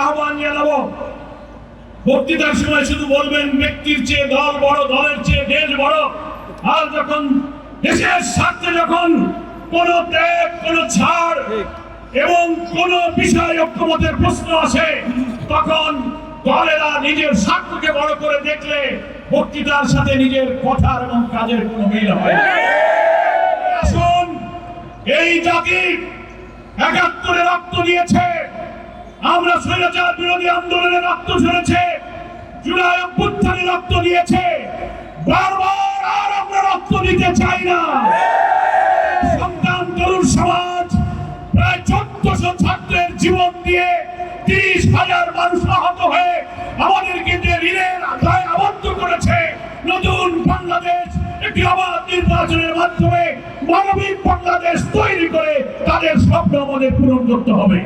আহ্বান জানাবো, বক্তৃতার সময় শুধু বলবেন ব্যক্তির চেয়ে দল বড়, দলের চেয়ে দেশ বড়। আর যখন দেশের স্বার্থে যখন কোন ত্যাগ, কোন ছাড় এবং কোন বিষয় ঐক্যমতের প্রশ্ন আসে, তখন দলেরা নিজের স্বার্থকে বড় করে দেখলে বক্তৃতার সাথে নিজের কথার এবং কাজের কোনো মিল হয় না। আসুন, এই জাতি ৭১-এ রক্ত দিয়েছে, আমরা স্বৈরাচার বিরোধী আন্দোলনে রক্ত ঝরেছে, জুলাই অভ্যুত্থানে রক্ত দিয়েছে, বারবার আর আমরা রক্ত দিতে চাই না। সন্তান তরুণ সমাজ প্রায় ১৪০০ ছাত্রের জীবন দিয়ে ৩০,০০০ মানুষ আহত হয়ে আমাদেরকে যে ঋণের আওতায় আবদ্ধ করেছে, নতুন বাংলাদেশ একটি অবাধ নির্বাচনের মাধ্যমে মানবিক বাংলাদেশ তৈরি করে তাদের স্বপ্ন আমাদের পূরণ করতে হবে।